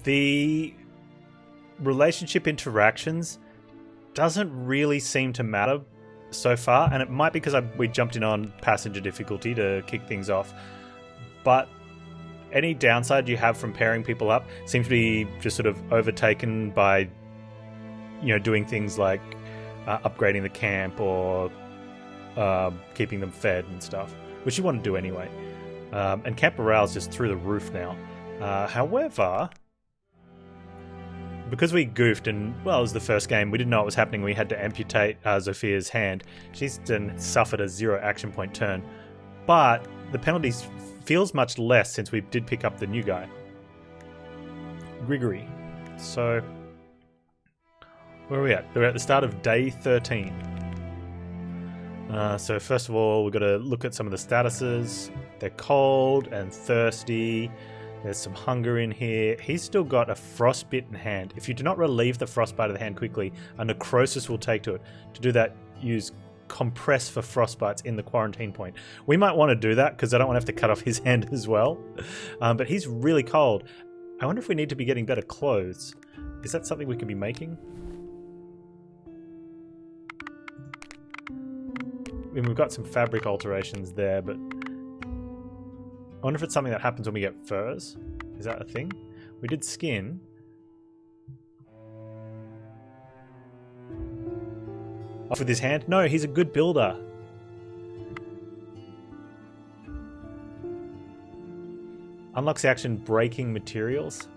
The relationship interactions doesn't really seem to matter so far, and it might be because we jumped in on passenger difficulty to kick things off, but any downside you have from pairing people up seems to be just sort of overtaken by, doing things like upgrading the camp or keeping them fed and stuff, which you want to do anyway. And camp morale is just through the roof now. However, because we goofed and, well, it was the first game, we didn't know what was happening. We had to amputate Zophia's hand. She's then suffered a 0 action point turn. But the penalties feels much less since we did pick up the new guy, Grigory. So, where are we at? We're at the start of day 13. So first of all, we've got to look at some of the statuses. They're cold and thirsty. There's some hunger in here. He's still got a frostbitten hand. If you do not relieve the frostbite of the hand quickly, a necrosis will take to it. To do that, use compress for frostbites in the quarantine point. We might want to do that because I don't want to have to cut off his hand as well. But he's really cold. I wonder if we need to be getting better clothes. Is that something we could be making? I mean, we've got some fabric alterations there, but I wonder if it's something that happens when we get furs. Is that a thing? We did skin. Off with his hand? No, he's a good builder. Unlocks the action breaking materials.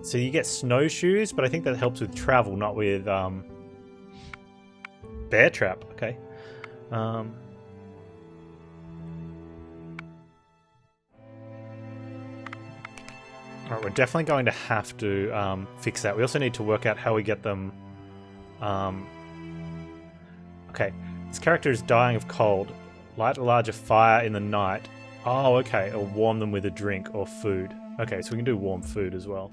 So you get snowshoes, but I think that helps with travel, not with bear trap. Okay. Alright, we're definitely going to have to fix that. We also need to work out how we get them. Okay, this character is dying of cold. Light a larger fire in the night. Oh, okay, or warm them with a drink or food. Okay, so we can do warm food as well.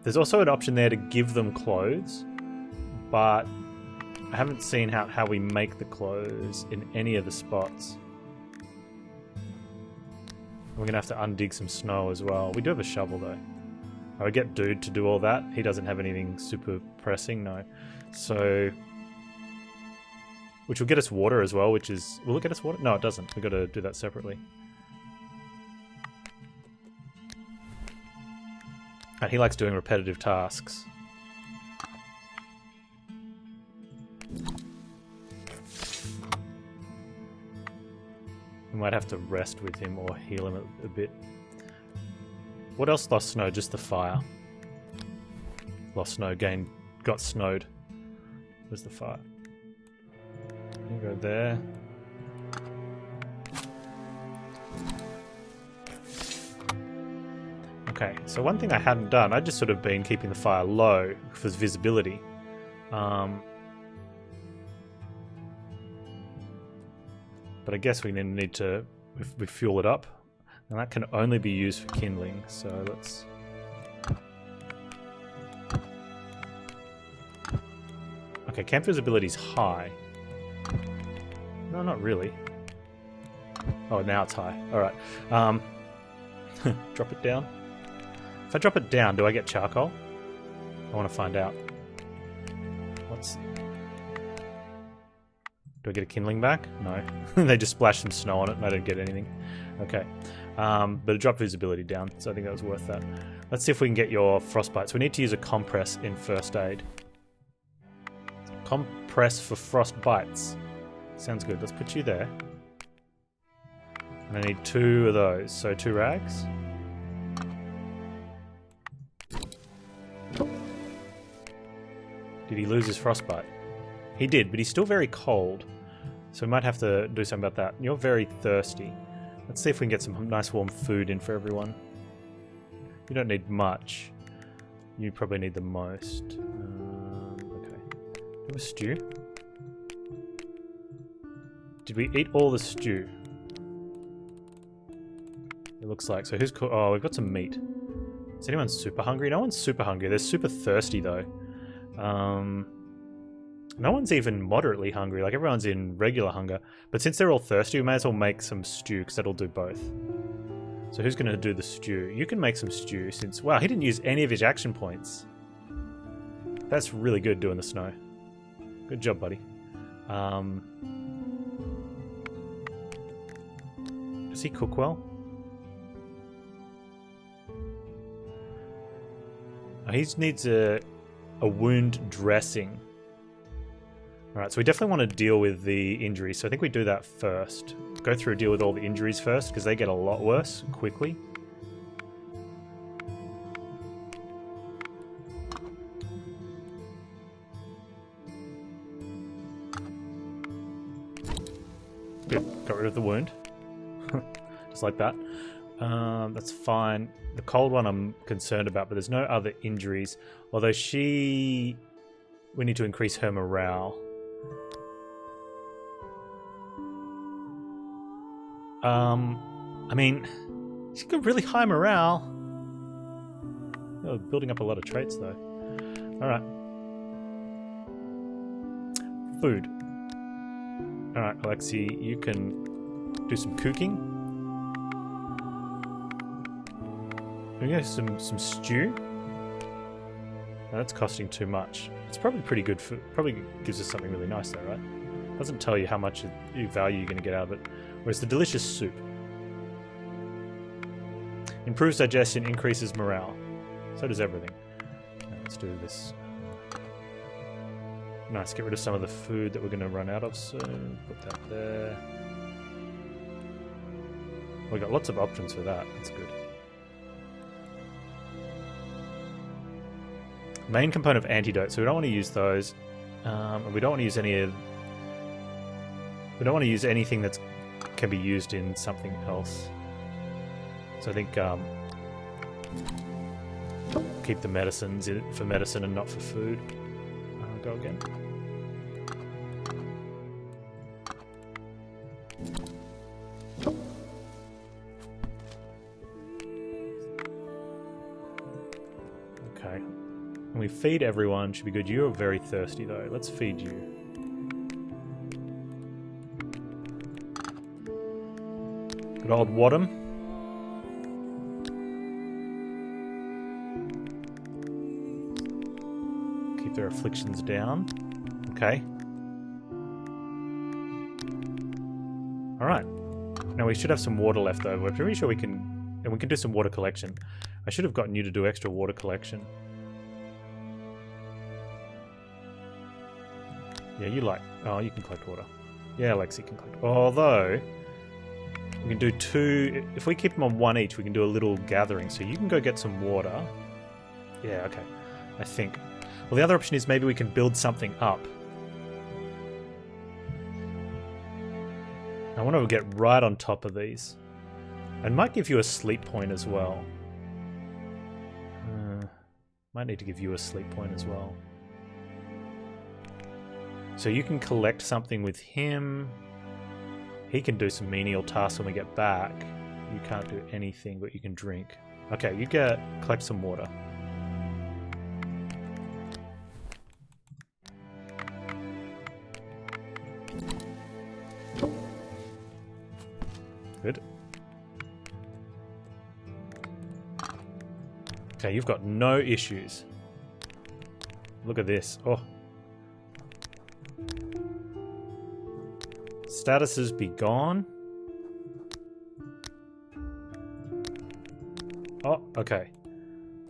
There's also an option there to give them clothes, but I haven't seen how we make the clothes in any of the spots. We're going to have to undig some snow as well. We do have a shovel though. I would get Dude to do all that. He doesn't have anything super pressing, no. So, which will get us water as well, which is... Will it get us water? No, it doesn't. We've got to do that separately. And he likes doing repetitive tasks. We might have to rest with him or heal him a bit. What else lost snow? Just the fire. Lost snow, got snowed. Where's the fire? You go there. Okay, so one thing I hadn't done, I'd just sort of been keeping the fire low for visibility. But I guess we need to we fuel it up. And that can only be used for kindling, so let's... Okay, camp visibility is high. No, not really. Oh, now it's high. Alright. Drop it down. If I drop it down, do I get charcoal? I want to find out. Do I get a kindling back? No. They just splashed some snow on it and I didn't get anything. Okay. But it dropped visibility down, so I think that was worth that. Let's see if we can get your frostbites. We need to use a compress in first aid. Compress for frostbites. Sounds good. Let's put you there. And I need 2 of those, so 2 rags. Did he lose his frostbite? He did, but he's still very cold. So we might have to do something about that. You're very thirsty. Let's see if we can get some nice warm food in for everyone. You don't need much. You probably need the most. Okay. Do you have a stew? Did we eat all the stew? It looks like. So who's... Oh, we've got some meat. Is anyone super hungry? No one's super hungry. They're super thirsty, though. No one's even moderately hungry. Like, everyone's in regular hunger. But since they're all thirsty, we may as well make some stew, because that'll do both. So who's going to do the stew? You can make some stew since... Wow, he didn't use any of his action points. That's really good doing the snow. Good job, buddy. Does he cook well? Oh, he needs a wound dressing. Alright, so we definitely want to deal with the injuries, so I think we do that first. Go through and deal with all the injuries first, because they get a lot worse quickly. Good, got rid of the wound. Just like that. That's fine. The cold one I'm concerned about, but there's no other injuries. Although we need to increase her morale. I mean, she's got really high morale. Oh, building up a lot of traits though. Alright. Food. Alright, Alexi, you can do some cooking. We get some stew. No, that's costing too much. It's probably pretty good for... Probably gives us something really nice though, right? Doesn't tell you how much value you're going to get out of it. Whereas the delicious soup. Improves digestion, increases morale. So does everything. Okay, let's do this. Nice, get rid of some of the food that we're going to run out of soon. Put that there. We've got lots of options for that. That's good. Main component of antidote, so we don't want to use those. And we don't want to use any of... We don't want to use anything that can be used in something else. So I think keep the medicines in for medicine and not for food. Go again. Okay. And we feed everyone, should be good. You're very thirsty though. Let's feed you. Good old Wadham. Keep their afflictions down. Okay. Alright. Now we should have some water left over. I'm pretty sure we can... And we can do some water collection. I should have gotten you to do extra water collection. Yeah, you like... Oh, you can collect water. Yeah, Lexi can collect... Although... We can do 2... If we keep them on 1 each, we can do a little gathering. So you can go get some water. Yeah, okay. I think. Well, the other option is maybe we can build something up. I want to get right on top of these. And might give you a sleep point as well. Might need to give you a sleep point as well. So you can collect something with him. He can do some menial tasks when we get back. You can't do anything, but you can drink. Okay, you collect some water. Good. Okay, you've got no issues. Look at this. Oh. Statuses be gone. Oh, okay.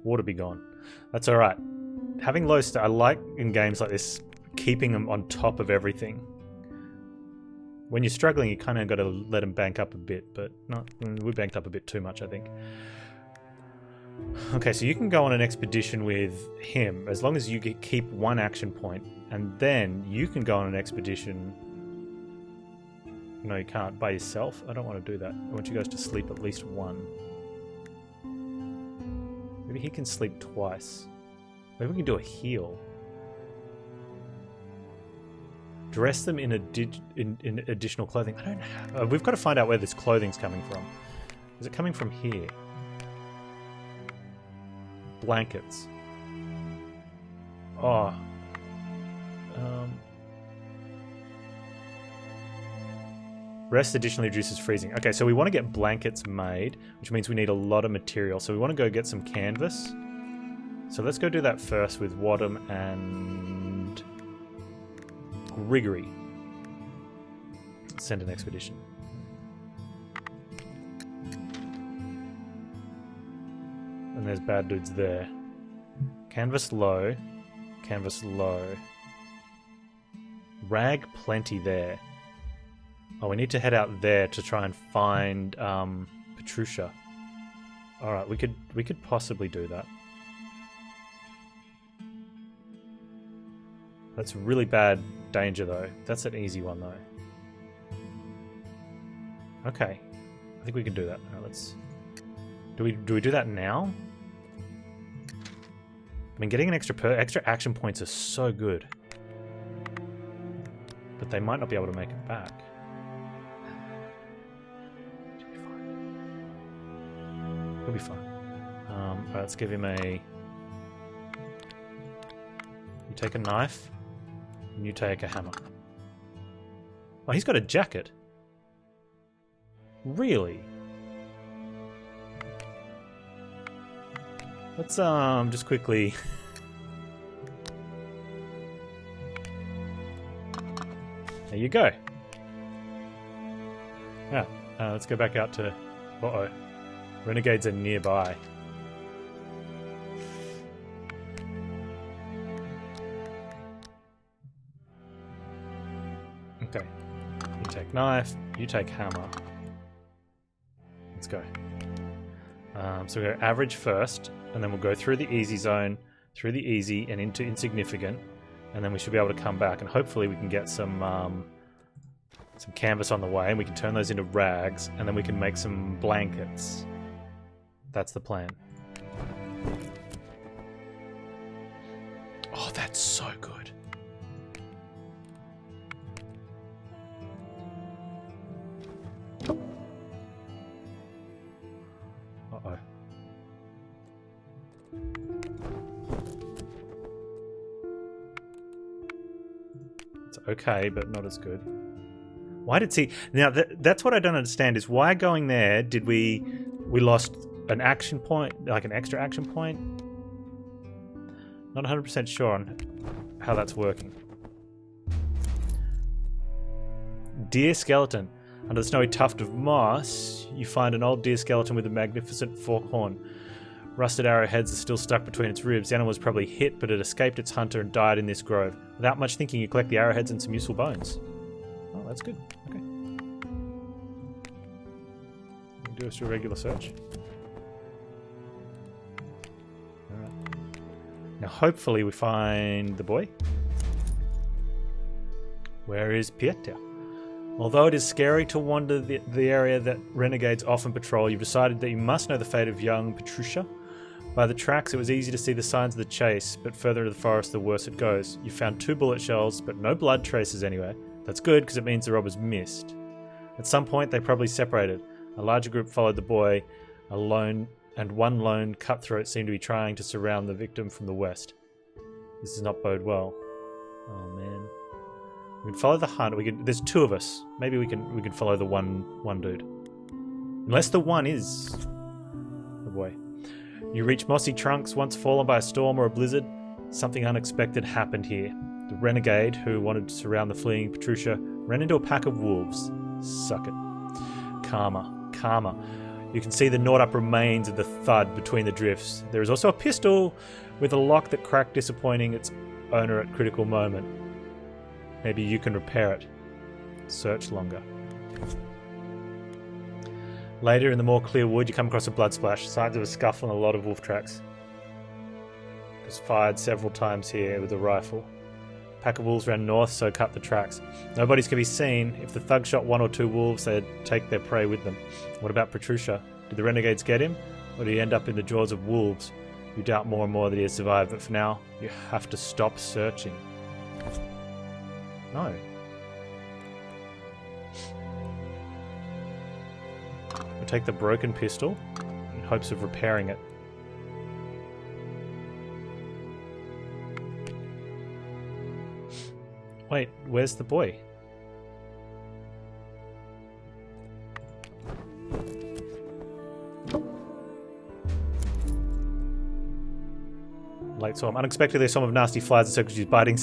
Water be gone. That's alright. Having low I like in games like this, keeping them on top of everything. When you're struggling, you kind of got to let them bank up a bit, but not. We banked up a bit too much, I think. Okay, so you can go on an expedition with him, as long as you keep 1 action point, and then you can go on an expedition... No, you can't. By yourself? I don't want to do that. I want you guys to sleep at least 1. Maybe he can sleep twice. Maybe we can do a heal. Dress them in additional clothing. I don't have... we've got to find out where this clothing's coming from. Is it coming from here? Blankets. Oh. Rest additionally reduces freezing. Okay, so we want to get blankets made, which means we need a lot of material. So we want to go get some canvas. So let's go do that first with Wadham and Grigory. Send an expedition. And there's bad dudes there. Canvas low. Canvas low. Rag plenty there. Oh, we need to head out there to try and find Petrusha. Alright, we could possibly do that. That's really bad danger though. That's an easy one though. Okay. I think we can do that. Alright, let's... Do we do that now? I mean, getting an extra action points is so good. But they might not be able to make it back. He'll be fine. Alright, let's give him a... You take a knife, and you take a hammer. Oh, he's got a jacket. Really? Let's just quickly... There you go. Yeah, let's go back out to... Uh-oh. Renegades are nearby. Okay. You take knife, you take hammer. Let's go. So we go average first, and then we'll go through the easy zone, through the easy, and into insignificant, and then we should be able to come back, and hopefully we can get some canvas on the way, and we can turn those into rags, and then we can make some blankets. That's the plan. Oh, that's so good. Uh-oh. It's okay, but not as good. Why did he... Now, that's what I don't understand, is why going there did we lost an action point, like an extra action point? Not 100% sure on how that's working. Deer skeleton. Under the snowy tuft of moss, you find an old deer skeleton with a magnificent fork horn. Rusted arrowheads are still stuck between its ribs. The animal was probably hit, but it escaped its hunter and died in this grove. Without much thinking, you collect the arrowheads and some useful bones. Oh, that's good. Okay. Do us a regular search. Alright. Now, hopefully, we find the boy. Where is Pieter? Although it is scary to wander the area that renegades often patrol, you've decided that you must know the fate of young Petrusha. By the tracks, it was easy to see the signs of the chase, but further into the forest, the worse it goes. You found 2 bullet shells, but no blood traces anywhere. That's good, because it means the robbers missed. At some point, they probably separated. A larger group followed the boy. One lone cutthroat seemed to be trying to surround the victim from the west. This does not bode well. Oh, man. We can follow the hunt. There's 2 of us. Maybe we can follow the one dude. Unless the one is the boy. You reach mossy trunks once fallen by a storm or a blizzard. Something unexpected happened here. The renegade, who wanted to surround the fleeing Petrusha, ran into a pack of wolves. Suck it. Karma. You can see the gnawed-up remains of the thud between the drifts. There is also a pistol with a lock that cracked, disappointing its owner at critical moment. Maybe you can repair it. Search longer. Later, in the more clear wood, you come across a blood splash. Signs of a scuffle and a lot of wolf tracks. It was fired several times here with a rifle. A pack of wolves ran north, so cut the tracks. Nobody's can be seen. If the thug shot 1 or 2 wolves, they'd take their prey with them. What about Petrusha? Did the renegades get him? Or did he end up in the jaws of wolves? You doubt more and more that he has survived, but for now, you have to stop searching. No. We'll take the broken pistol in hopes of repairing it. Wait, where's the boy? Late swarm. Unexpectedly, a swarm of nasty flies and circles you, biting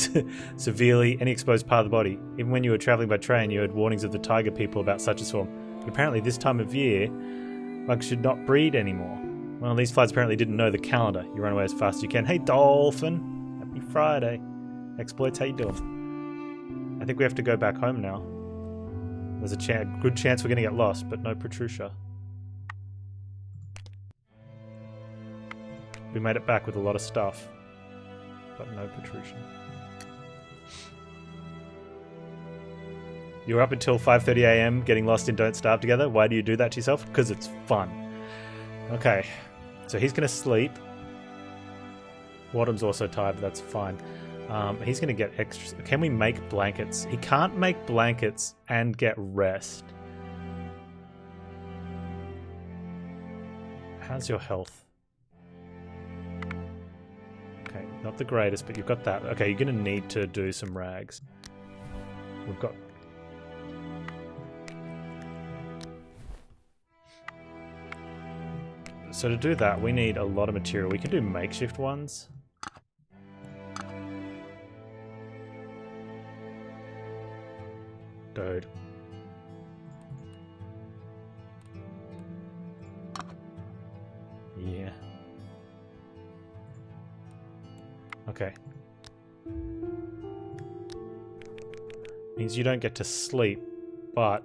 severely any exposed part of the body. Even when you were travelling by train, you heard warnings of the tiger people about such a swarm. But apparently this time of year, bugs should not breed anymore. Well, these flies apparently didn't know the calendar. You run away as fast as you can. Hey, Dolphin! Happy Friday. Exploits, how you doing? I think we have to go back home now. There's a good chance we're going to get lost, but no Petrusha. We made it back with a lot of stuff, but no Petrusha. You were up until 5:30 AM getting lost in Don't Starve Together. Why do you do that to yourself? Because it's fun. Okay, so he's going to sleep. Wadham's also tired, but that's fine. He's going to get extra... Can we make blankets? He can't make blankets and get rest. How's your health? Okay, not the greatest, but you've got that. Okay, you're going to need to do some rags. We've got... So to do that, we need a lot of material. We can do makeshift ones. Dude. Yeah. Okay. Means you don't get to sleep, but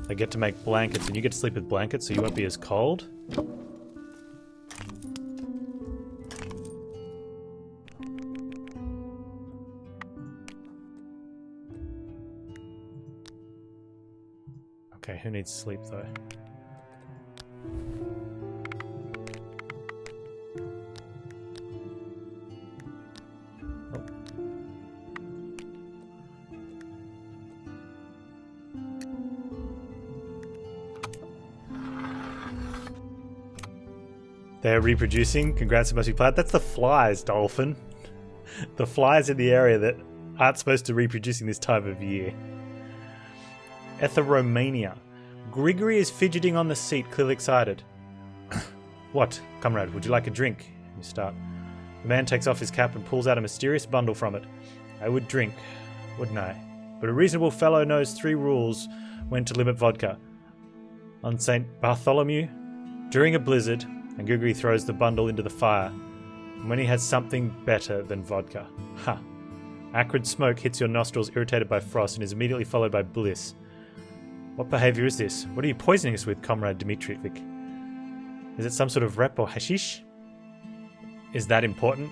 I get to make blankets, and you get to sleep with blankets, so you won't be as cold. Okay, who needs sleep though? Oh. They're reproducing. Congrats, it must be plaid. That's the flies, Dolphin. The flies in the area that aren't supposed to reproducing this time of year. Etheromania. Grigory is fidgeting on the seat, clearly excited. What, comrade, would you like a drink? You start. The man takes off his cap and pulls out a mysterious bundle from it. I would drink, wouldn't I? But a reasonable fellow knows 3 rules when to limit vodka. On St. Bartholomew, during a blizzard, and Grigory throws the bundle into the fire. And when he has something better than vodka. Ha! Acrid smoke hits your nostrils, irritated by frost, and is immediately followed by bliss. What behaviour is this? What are you poisoning us with, Comrade Dmitrievich? Is it some sort of rep or hashish? Is that important?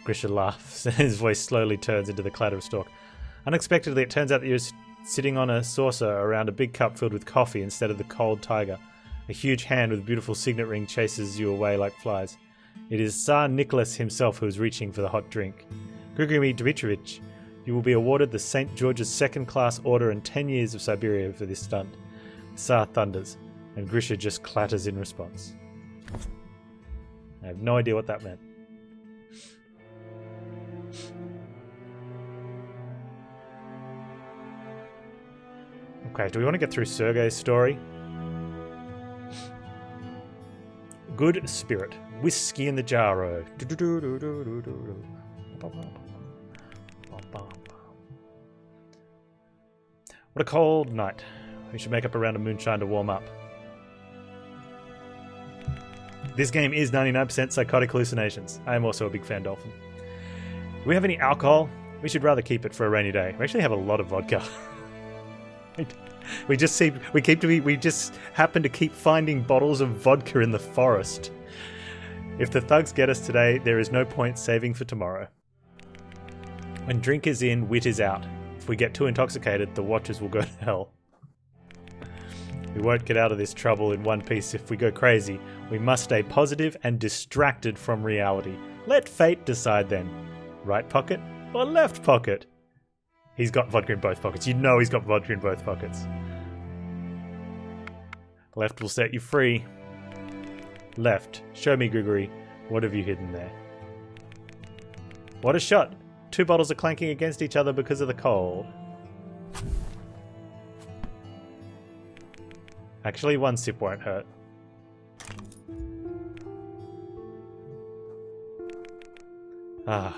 Grisha laughs, and his voice slowly turns into the clatter of stalk. Unexpectedly, it turns out that you're sitting on a saucer around a big cup filled with coffee instead of the cold tiger. A huge hand with a beautiful signet ring chases you away like flies. It is Tsar Nicholas himself who is reaching for the hot drink. Grigory Dmitrievich, you will be awarded the St. George's second-class order and 10 years of Siberia for this stunt. Tsar thunders, and Grisha just clatters in response. I have no idea what that meant. Okay, do we want to get through Sergei's story? Good spirit. Whiskey in the jarro. What a cold night. We should make up a round of moonshine to warm up. This game is 99% psychotic hallucinations. I am also a big fan, Dolphin. Do we have any alcohol? We should rather keep it for a rainy day. We actually have a lot of vodka. We just happen to keep finding bottles of vodka in the forest. If the thugs get us today, there is no point saving for tomorrow. When drink is in, wit is out. If we get too intoxicated, the watchers will go to hell. We won't get out of this trouble in one piece if we go crazy. We must stay positive and distracted from reality. Let fate decide then. Right pocket or left pocket? He's got vodka in both pockets. You know he's got vodka in both pockets. Left will set you free. Left. Show me, Grigory. What have you hidden there? What a shot! 2 bottles are clanking against each other because of the cold. Actually, 1 sip won't hurt. Ah,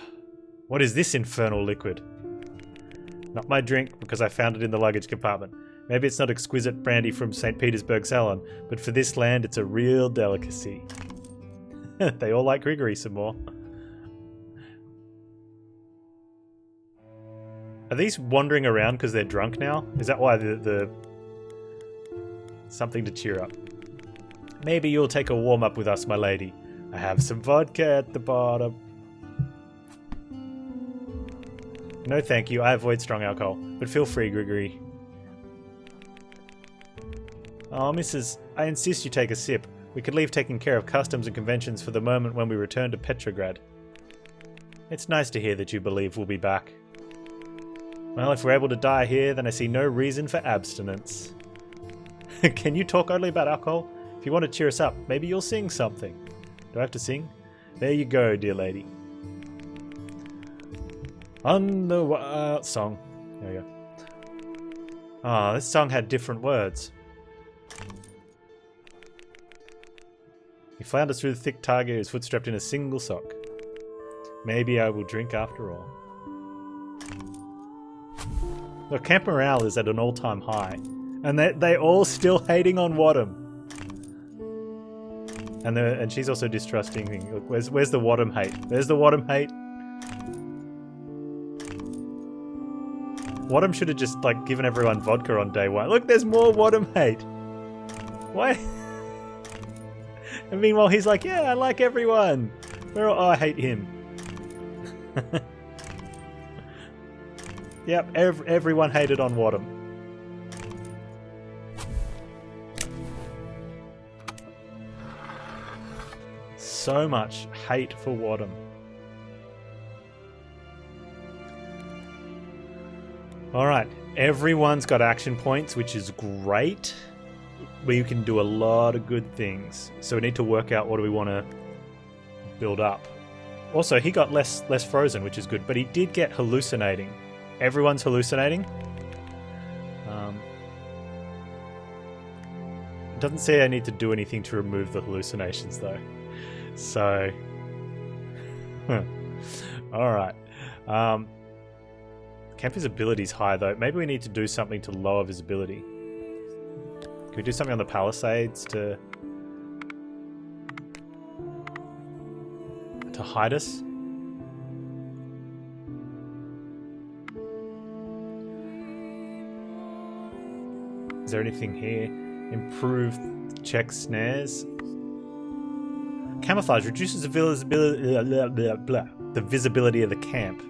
what is this infernal liquid? Not my drink, because I found it in the luggage compartment. Maybe it's not exquisite brandy from St. Petersburg Salon, but for this land it's a real delicacy. They all like Grigory some more. Are these wandering around because they're drunk now? Is that why the... Something to cheer up. Maybe you'll take a warm-up with us, my lady. I have some vodka at the bottom. No thank you, I avoid strong alcohol. But feel free, Grigory. Oh, Mrs. I insist you take a sip. We could leave taking care of customs and conventions for the moment when we return to Petrograd. It's nice to hear that you believe we'll be back. Well, if we're able to die here, then I see no reason for abstinence. Can you talk only about alcohol? If you want to cheer us up, maybe you'll sing something. Do I have to sing? There you go, dear lady. On the song. There we go. Ah, this song had different words. He flounders through the thick taiga, his foot strapped in a single sock. Maybe I will drink after all. Look, camp morale is at an all-time high. And they're all still hating on Wadham. And she's also distrusting. Look, where's the Wadham hate? There's the Wadham hate. Wadham should have just, like, given everyone vodka on day one. Look, there's more Wadham hate. Why? And meanwhile, he's like, yeah, I like everyone. Oh, I hate him. Yep, everyone hated on Wadham. So much hate for Wadham. Alright, everyone's got action points, which is great. We can do a lot of good things. So we need to work out what do we want to build up. Also, he got less frozen, which is good, but he did get hallucinating. Everyone's hallucinating. It doesn't say I need to do anything to remove the hallucinations, though. So... Alright. Camp visibility is high, though. Maybe we need to do something to lower visibility. Can we do something on the palisades to hide us? Is there anything here? Improve check snares. Camouflage reduces the visibility of the camp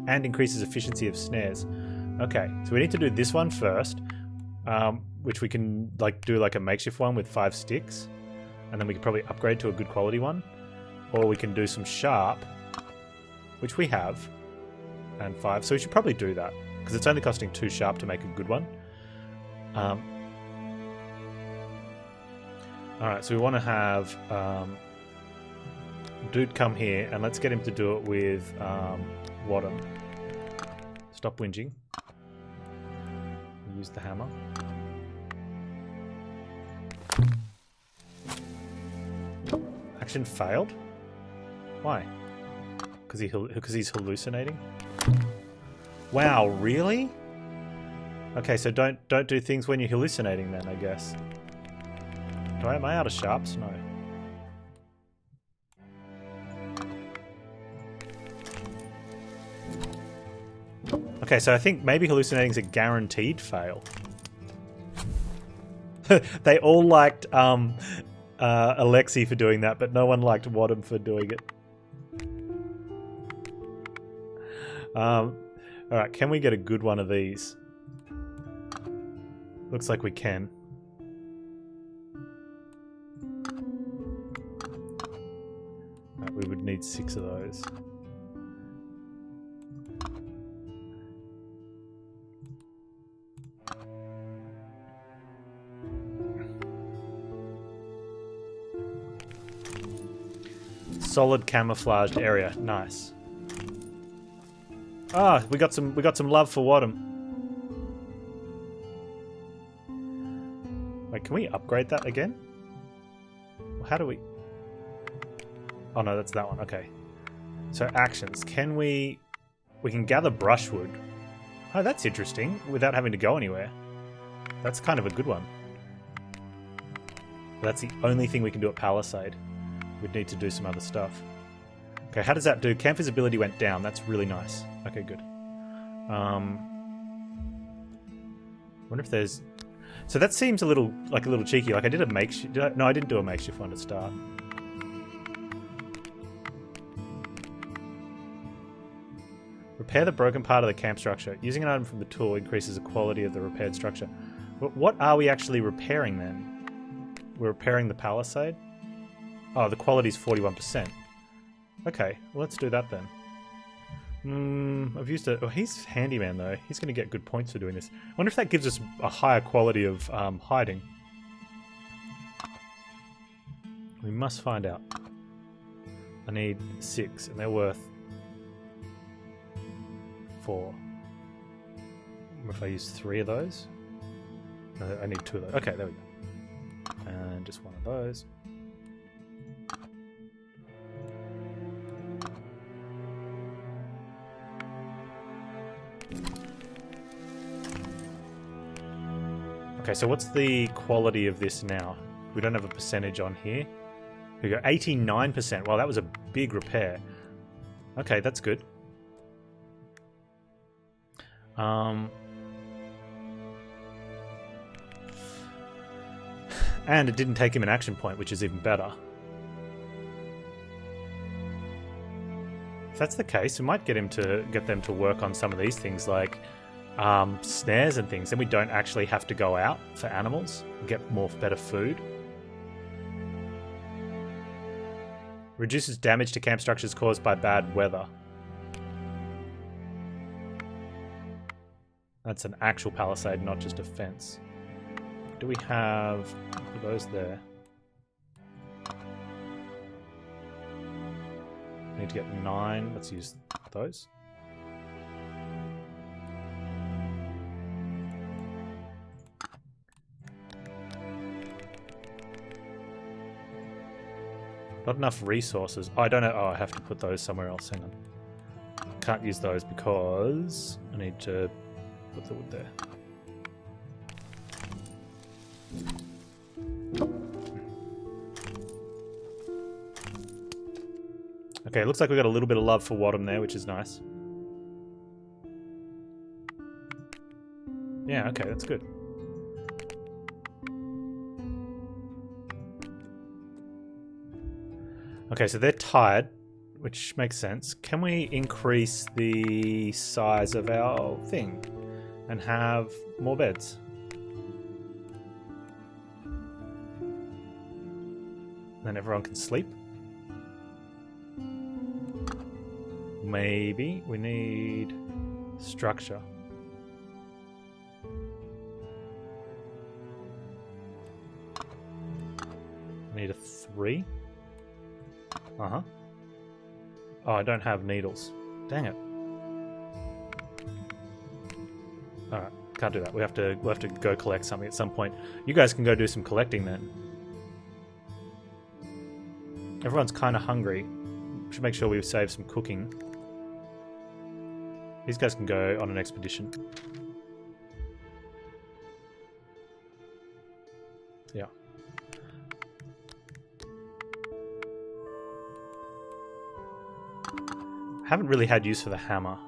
and increases efficiency of snares. Okay, so we need to do this one first, which we can do a makeshift one with 5 sticks, and then we can probably upgrade to a good quality one, or we can do some sharp, which we have, and 5. So we should probably do that because it's only costing 2 sharp to make a good one. Alright, so we want to have dude come here, and let's get him to do it with Wadham. Stop whinging. Use the hammer. Action failed? Why? Because he's hallucinating? Wow, really? Okay, so don't do things when you're hallucinating then, I guess. Am I out of sharps? No. Okay, so I think maybe hallucinating is a guaranteed fail. They all liked Alexei for doing that, but no one liked Wadham for doing it. Alright, can we get a good one of these? Looks like we can. Right, we would need 6 of those. Solid camouflaged area. Nice. Ah, we got some love for Wadham. Wait, can we upgrade that again? How do we... Oh no, that's that one. Okay. So actions. Can we can gather brushwood. Oh, that's interesting. Without having to go anywhere. That's kind of a good one. That's the only thing we can do at Palisade. We'd need to do some other stuff. Okay, how does that do? Camp visibility went down. That's really nice. Okay, good. Wonder if there's... So that seems a little cheeky. Like I did a makeshift... No, I didn't do a makeshift one to start. Repair the broken part of the camp structure. Using an item from the tool increases the quality of the repaired structure. But what are we actually repairing then? We're repairing the palisade? Oh, the quality's 41%. Okay, well, let's do that then. I've used it. Oh, he's handyman though. He's going to get good points for doing this. I wonder if that gives us a higher quality of hiding. We must find out. I need 6, and they're worth 4. If I use 3 of those? No, I need 2 of those. Okay, there we go. And just 1 of those. Okay, so what's the quality of this now? We don't have a percentage on here. We go 89%. Wow, that was a big repair. Okay, that's good. And it didn't take him an action point, which is even better. If that's the case, we might get them to work on some of these things like snares and things. Then we don't actually have to go out for animals and get better food. Reduces damage to camp structures caused by bad weather. That's an actual palisade, not just a fence. Do we have those there? Need to get 9. Let's use those. Not enough resources. Oh, I don't know. Oh, I have to put those somewhere else. Hang on. Can't use those because I need to put the wood there. Okay, looks like we got a little bit of love for Wadham there, which is nice. Yeah, okay, that's good. Okay, so they're tired, which makes sense. Can we increase the size of our thing and have more beds? Then everyone can sleep? Maybe. We need structure. We need a 3. Uh-huh. Oh, I don't have needles. Dang it. Alright, can't do that. We'll have to go collect something at some point. You guys can go do some collecting then. Everyone's kind of hungry. Should make sure we save some cooking. These guys can go on an expedition. Yeah. Haven't really had use for the hammer,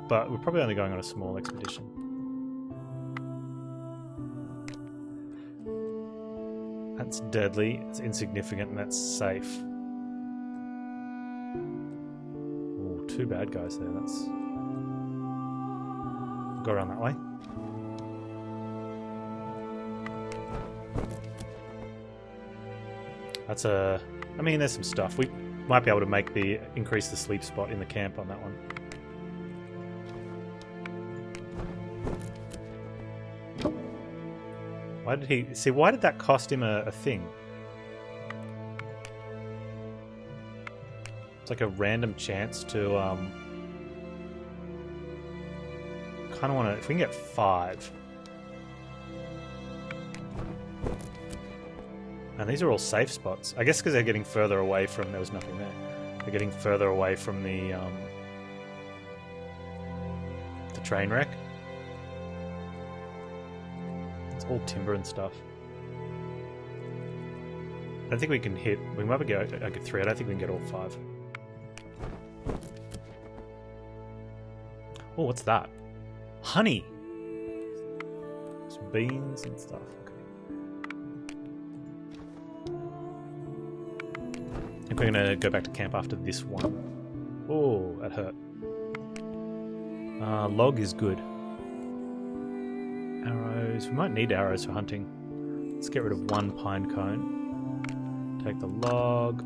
but we're probably only going on a small expedition. That's deadly, it's insignificant, and that's safe. Ooh, 2 bad guys there, that's... Go around that way. That's a... I mean, there's some stuff. We might be able to increase the sleep spot in the camp on that one. Why did that cost him a thing? It's like a random chance to, kind of want to... If we can get 5. And these are all safe spots. I guess because they're getting further away from... There was nothing there. They're getting further away from the train wreck. It's all timber and stuff. I don't think we can hit... We might be able to get 3. I don't think we can get all 5. Oh, what's that? Honey! Some beans and stuff. I think we're going to go back to camp after this one. Oh, that hurt. Log is good. Arrows. We might need arrows for hunting. Let's get rid of 1 pine cone. Take the log.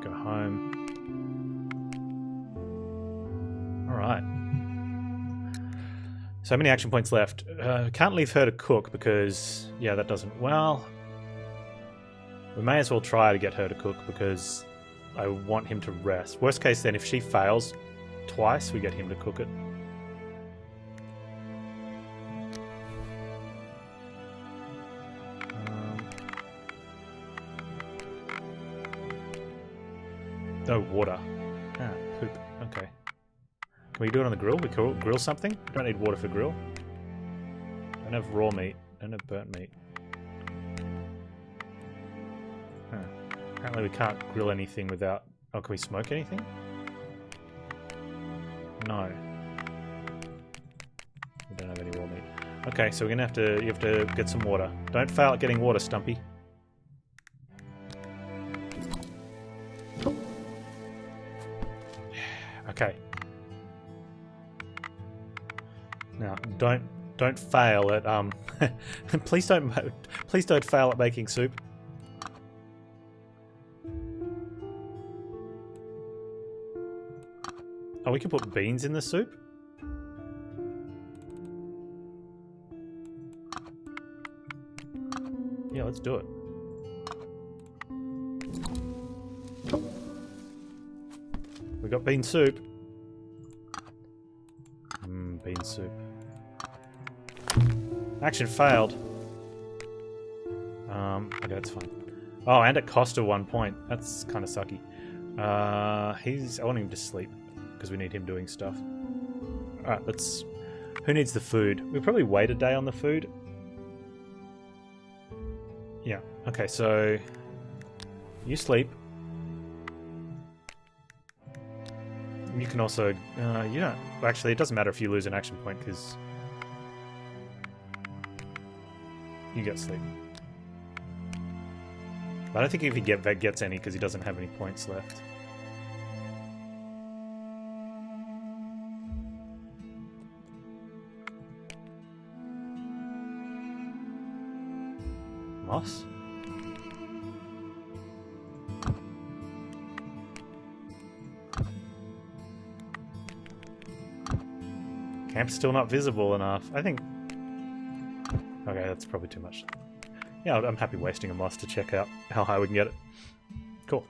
Go home. Alright. So many action points left. Can't leave her to cook because... Yeah, that doesn't... Well... We may as well try to get her to cook because I want him to rest. Worst case then, if she fails twice, we get him to cook it. No water. Ah, poop. Okay. Can we do it on the grill? We can grill something? We don't need water for grill. Don't have raw meat. Don't have burnt meat. Huh. Apparently we can't grill anything without... Oh, can we smoke anything? No. We don't have any raw meat. Okay, so we're gonna have to... You have to get some water. Don't fail at getting water, Stumpy. Okay. Now, don't fail at please don't fail at making soup. Oh, we can put beans in the soup? Yeah, let's do it. We got bean soup. Bean soup. Action failed. Okay, that's fine. Oh, and it cost her 1 point. That's kind of sucky. I want him to sleep because we need him doing stuff. Alright, let's... Who needs the food? We'll probably wait a day on the food. Yeah. Okay, so... You sleep. You can also... you don't... Actually, it doesn't matter if you lose an action point, because... You get sleep. But I don't think if he gets any, because he doesn't have any points left. Moss? Camp's still not visible enough. I think... Okay, that's probably too much. Yeah, I'm happy wasting a moss to check out how high we can get it. Cool.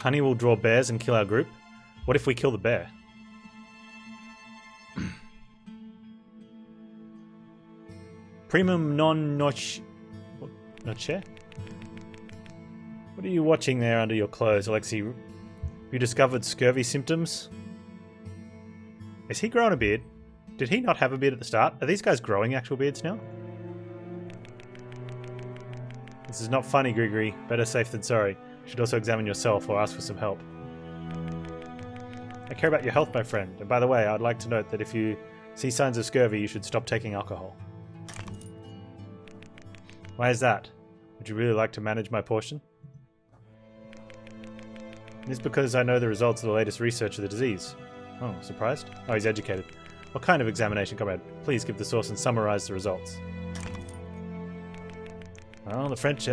Honey will draw bears and kill our group. What if we kill the bear? Primum non noce... Noce? What are you watching there under your clothes, Alexei? You discovered scurvy symptoms? Is he growing a beard? Did he not have a beard at the start? Are these guys growing actual beards now? This is not funny, Grigory. Better safe than sorry. You should also examine yourself or ask for some help. I care about your health, my friend. And by the way, I'd like to note that if you see signs of scurvy, you should stop taking alcohol. Why is that? Would you really like to manage my portion? It's because I know the results of the latest research of the disease. Oh, surprised? Oh, he's educated. What kind of examination, comrade? Please give the source and summarize the results. Well, the French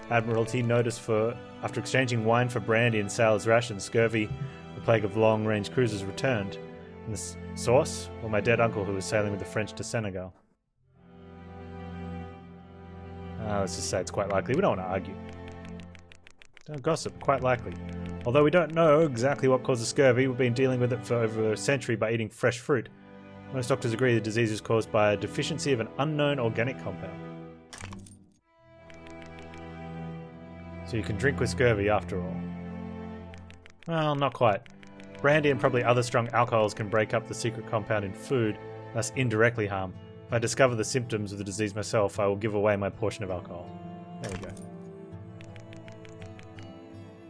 Admiralty noticed after exchanging wine for brandy and sailors' rations, scurvy, the plague of long-range cruisers, returned. And the source? Well, my dead uncle who was sailing with the French to Senegal. Let's just say it's quite likely. We don't want to argue. Don't gossip, quite likely. Although we don't know exactly what causes scurvy, we've been dealing with it for over a century by eating fresh fruit. Most doctors agree the disease is caused by a deficiency of an unknown organic compound. So you can drink with scurvy after all. Well, not quite. Brandy and probably other strong alcohols can break up the secret compound in food, thus indirectly harm. If I discover the symptoms of the disease myself, I will give away my portion of alcohol. There we go.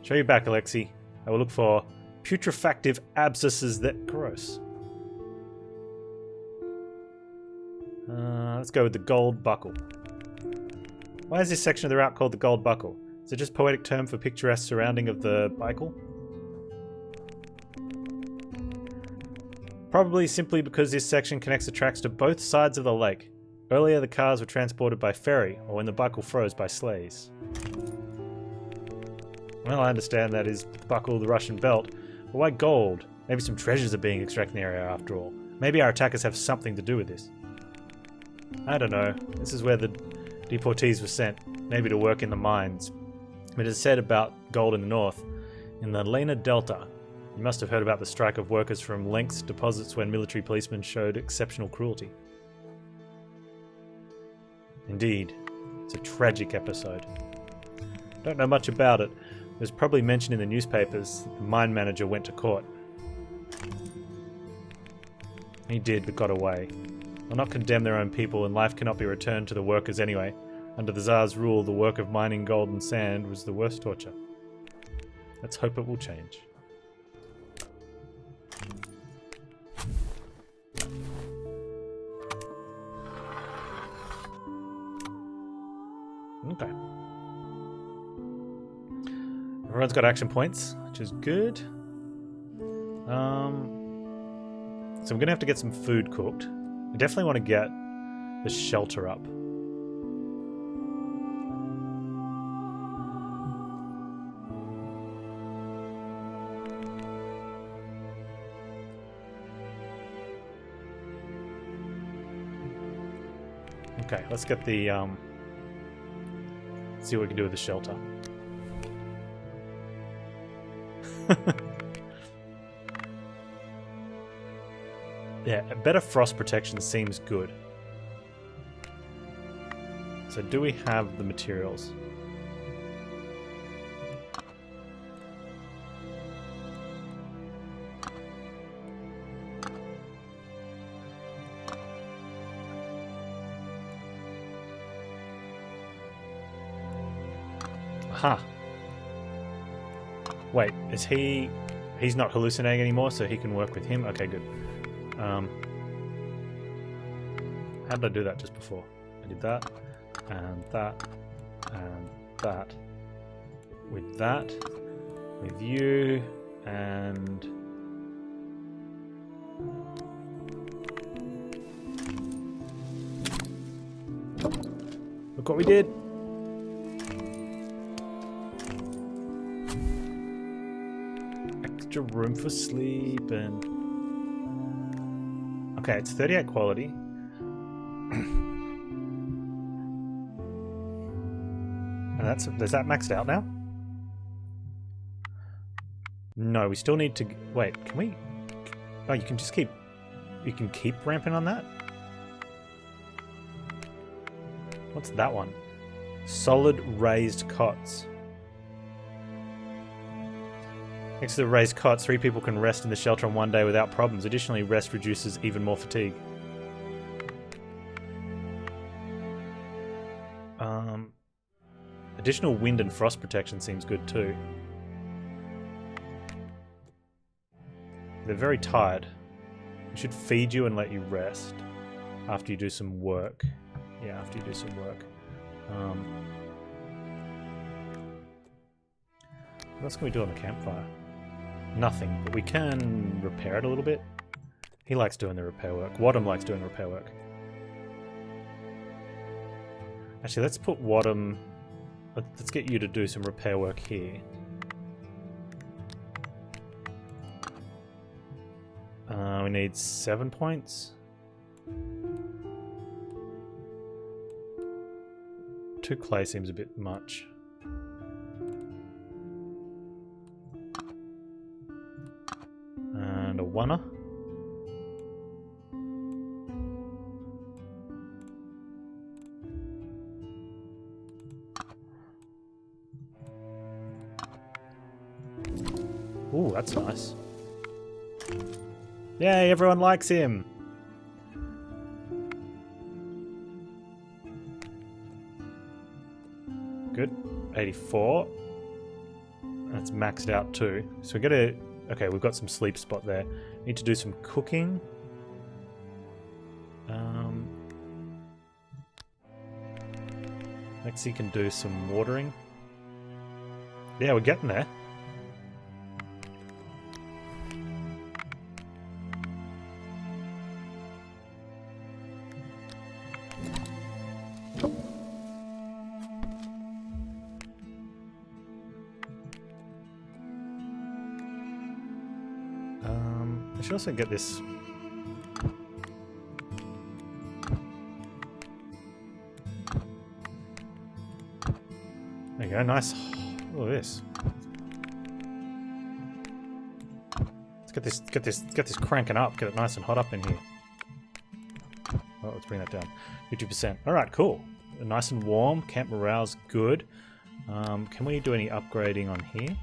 Show you back, Alexei. I will look for putrefactive abscesses that... Gross. Let's go with the gold buckle. Why is this section of the route called the gold buckle? Is it just a poetic term for picturesque surrounding of the buckle? Probably simply because this section connects the tracks to both sides of the lake. Earlier the cars were transported by ferry, or when the buckle froze by sleighs. Well, I understand that is the buckle of the Russian belt, but why gold? Maybe some treasures are being extracted in the area after all. Maybe our attackers have something to do with this. I don't know. This is where the deportees were sent, maybe to work in the mines. It is said about gold in the north, in the Lena Delta. You must have heard about the strike of workers from Length's deposits when military policemen showed exceptional cruelty. Indeed, it's a tragic episode. Don't know much about it. It was probably mentioned in the newspapers that the mine manager went to court. He did, but got away. They'll not condemn their own people, and life cannot be returned to the workers anyway. Under the Tsar's rule, the work of mining gold and sand was the worst torture. Let's hope it will change. Okay. Everyone's got action points, which is good. So I'm going to have to get some food cooked. I definitely want to get the shelter up. Okay, let's get the, see what we can do with the shelter. Yeah, better frost protection seems good. So do we have the materials? Aha. Wait, is he... He's not hallucinating anymore, so he can work with him? Okay, good. How did I do that just before? I did that, and that, and that. With that, with you, and... Look what we did! Extra room for sleep and... Okay, it's 38 quality. And that's... Is that maxed out now? No, we still need to... Wait, can we... Oh, you can just keep... You can keep ramping on that? What's that one? Solid raised cots. Next to the raised cots, 3 people can rest in the shelter on one day without problems. Additionally, rest reduces even more fatigue. Additional wind and frost protection seems good too. They're very tired. We should feed you and let you rest after you do some work. Yeah, after you do some work. What else can we do on the campfire? Nothing, but we can repair it a little bit. He likes doing the repair work. Wadham likes doing repair work. Actually, let's put Wadham... Let's get you to do some repair work here. We need 7 points. 2 clay seems a bit much. And a 1-er. Ooh, that's nice. Yay, everyone likes him! Good. 84. That's maxed out too. So we gotta... Okay, we've got some sleep spot there. Need to do some cooking. Lexi can do some watering. Yeah, we're getting there. I should also get this. There you go, nice. Look at this. Let's get this cranking up, get it nice and hot up in here. Oh, let's bring that down. 50%. Alright, cool. Nice and warm, camp morale's good. Can we do any upgrading on here?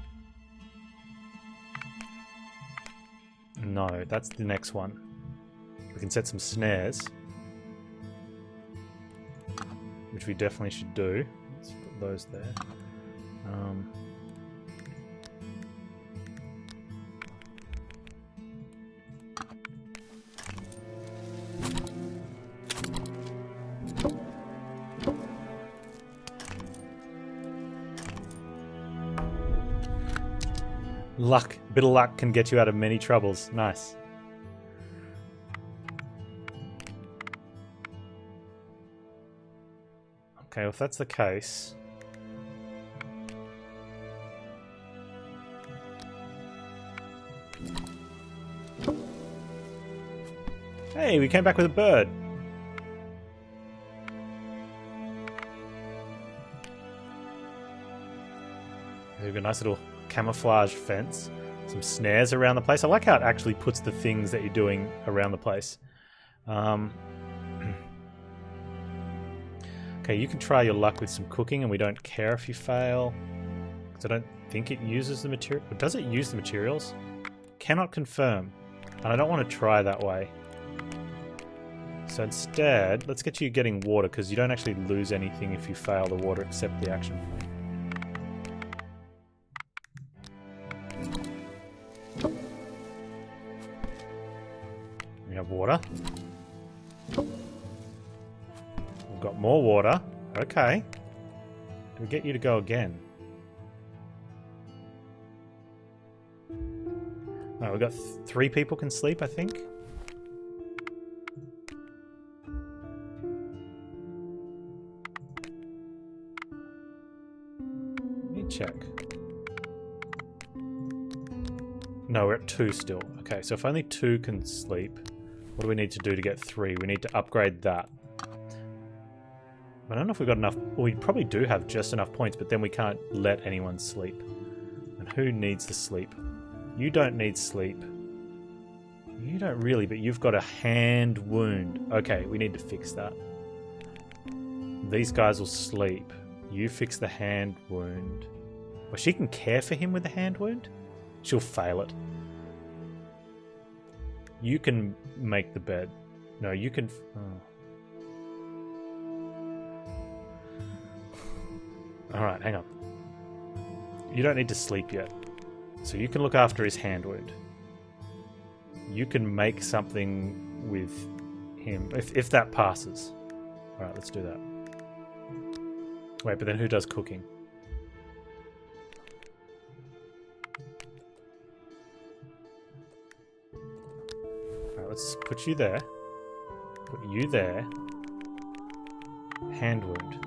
No, that's the next one. We can set some snares, which we definitely should do. Let's put those there. Luck. A bit of luck can get you out of many troubles. Nice. Okay, well, if that's the case... Hey, we came back with a bird. We've got a nice little camouflage fence. Some snares around the place. I like how it actually puts the things that you're doing around the place. Okay, you can try your luck with some cooking, and we don't care if you fail. Because I don't think it uses the material. Does it use the materials? Cannot confirm. And I don't want to try that way. So instead, let's get you getting water, because you don't actually lose anything if you fail the water except the action point. We have water. We've got more water. Okay. Do we get you to go again? Oh, we've got 3 people can sleep, I think. Let me check. No, we're at 2 still. Okay, so if only 2 can sleep, what do we need to do to get 3? We need to upgrade that. I don't know if we've got enough. Well, we probably do have just enough points, but then we can't let anyone sleep. And who needs to sleep? You don't need sleep. You don't really, but you've got a hand wound. Okay, we need to fix that. These guys will sleep. You fix the hand wound. Well, she can care for him with the hand wound? She'll fail it. You can make the bed. No, you can... Oh. Alright, hang on. You don't need to sleep yet. So you can look after his hand wound. You can make something with him, if that passes. Alright, let's do that. Wait, but then who does cooking? Alright, let's put you there. Put you there. Hand wound.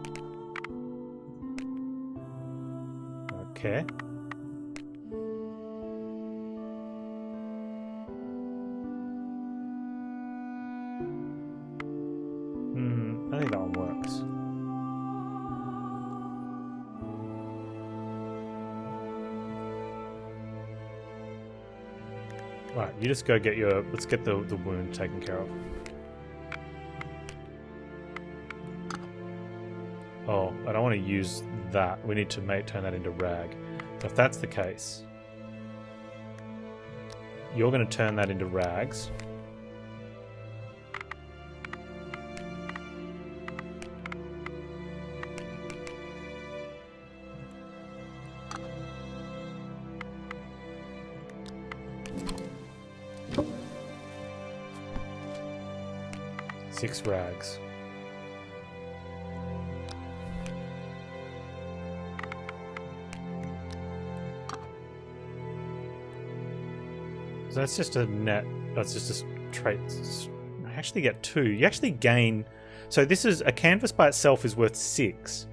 Okay. I think that one works. Right, you just go get your... Let's get the wound taken care of. Oh, I don't want to use that. We need to turn that into rag. So if that's the case... You're going to turn that into rags. Six rags. So that's just a net. That's just a trait. I actually get 2. You actually gain. So this is a canvas by itself is worth 6,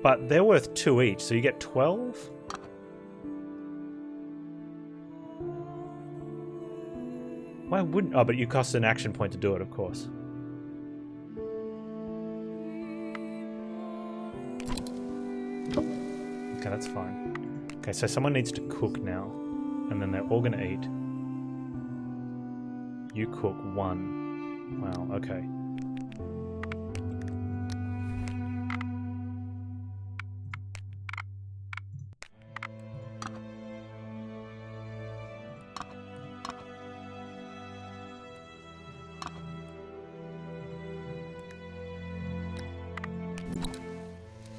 but they're worth 2 each. So you get 12. Why wouldn't? Oh, but you cost an action point to do it, of course. Okay, that's fine. Okay, so someone needs to cook now. And then they're all going to eat. You cook 1. Wow, okay.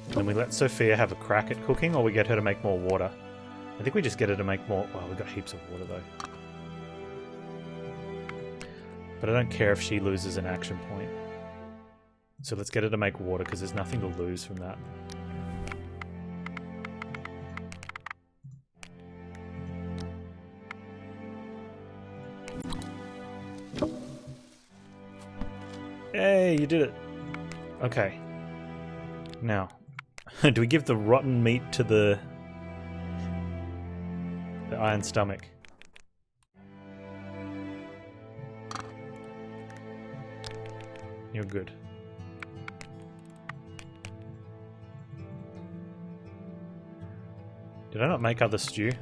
Then we let Sophia have a crack at cooking, or we get her to make more water. I think we just get her to make more... Well, we've got heaps of water, though. But I don't care if she loses an action point. So let's get her to make water, because there's nothing to lose from that. Hey, you did it. Okay. Now, do we give the rotten meat to the iron stomach? You're good. Did I not make other stew?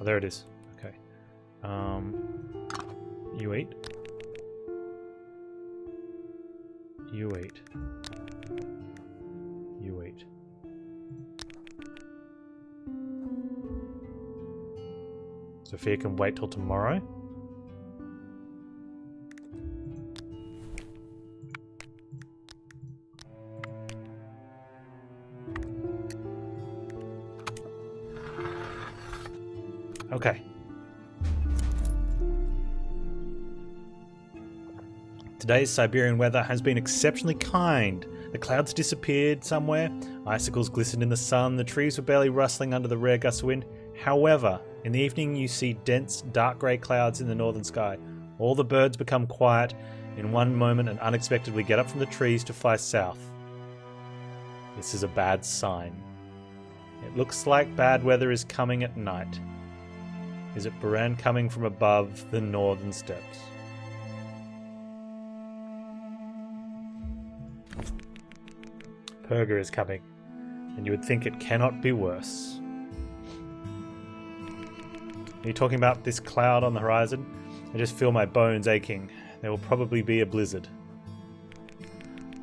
Oh, there it is. Okay. You eat. You eat. You eat. Sophia can wait till tomorrow. Okay. Today's Siberian weather has been exceptionally kind. The clouds disappeared somewhere, icicles glistened in the sun, the trees were barely rustling under the rare gust of wind. However, in the evening you see dense, dark grey clouds in the northern sky. All the birds become quiet in one moment and unexpectedly get up from the trees to fly south. This is a bad sign. It looks like bad weather is coming at night. Is it Baran coming from above the northern steppes? Purga is coming, and you would think it cannot be worse. Are you talking about this cloud on the horizon? I just feel my bones aching. There will probably be a blizzard.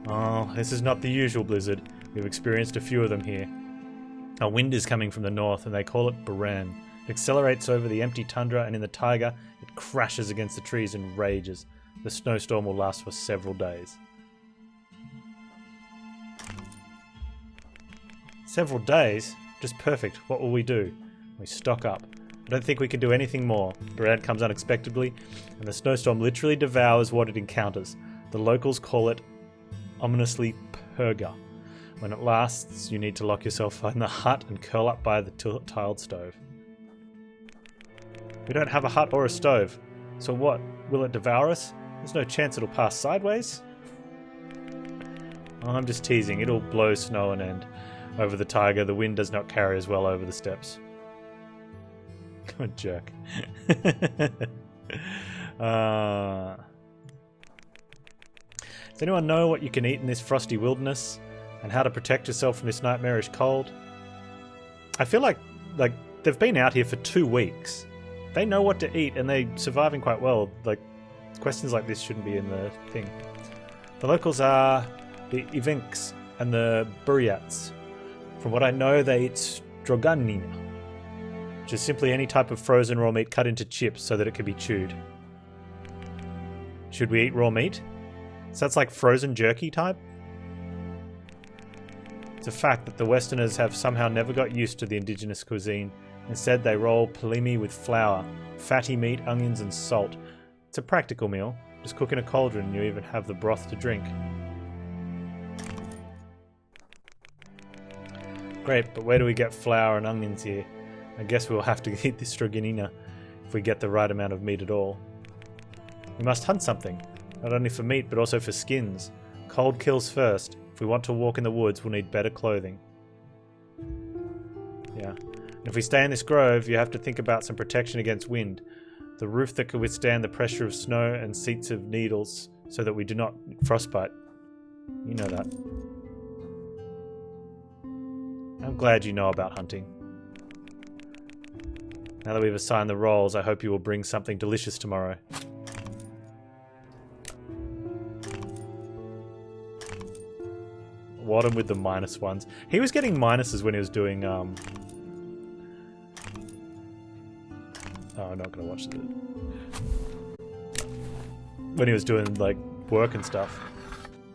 Oh, this is not the usual blizzard. We've experienced a few of them here. A wind is coming from the north, and they call it Baran. It accelerates over the empty tundra, and in the taiga, it crashes against the trees and rages. The snowstorm will last for several days. Several days? Just perfect. What will we do? We stock up. I don't think we can do anything more. Baran comes unexpectedly, and the snowstorm literally devours what it encounters. The locals call it ominously Purga. When it lasts, you need to lock yourself in the hut and curl up by the tiled stove. We don't have a hut or a stove. So what? Will it devour us? There's no chance it'll pass sideways. Oh, I'm just teasing. It'll blow snow and end. Over the taiga, the wind does not carry as well over the steppes. Good jerk. Does anyone know what you can eat in this frosty wilderness? And how to protect yourself from this nightmarish cold? I feel like they've been out here for 2 weeks. They know what to eat and they're surviving quite well. Like, questions like this shouldn't be in the thing. The locals are the Evenks and the Buryats. From what I know, they eat stroganina. which is simply any type of frozen raw meat cut into chips so that it can be chewed. Should we eat raw meat? So that's like frozen jerky type? It's a fact that the Westerners have somehow never got used to the indigenous cuisine. Instead, they roll palimi with flour, fatty meat, onions, and salt. It's a practical meal. Just cook in a cauldron and you even have the broth to drink. Great, but where do we get flour and onions here? I guess we'll have to eat the stroganina if we get the right amount of meat at all. We must hunt something, not only for meat but also for skins. Cold kills first. If we want to walk in the woods, we'll need better clothing. Yeah. And if we stay in this grove, you have to think about some protection against wind. The roof that can withstand the pressure of snow and seats of needles so that we do not frostbite. You know that. I'm glad you know about hunting. Now that we've assigned the roles, I hope you will bring something delicious tomorrow. Wadham with the -1s. He was getting minuses when he was doing, Oh, I'm not gonna watch it. When he was doing, like, work and stuff.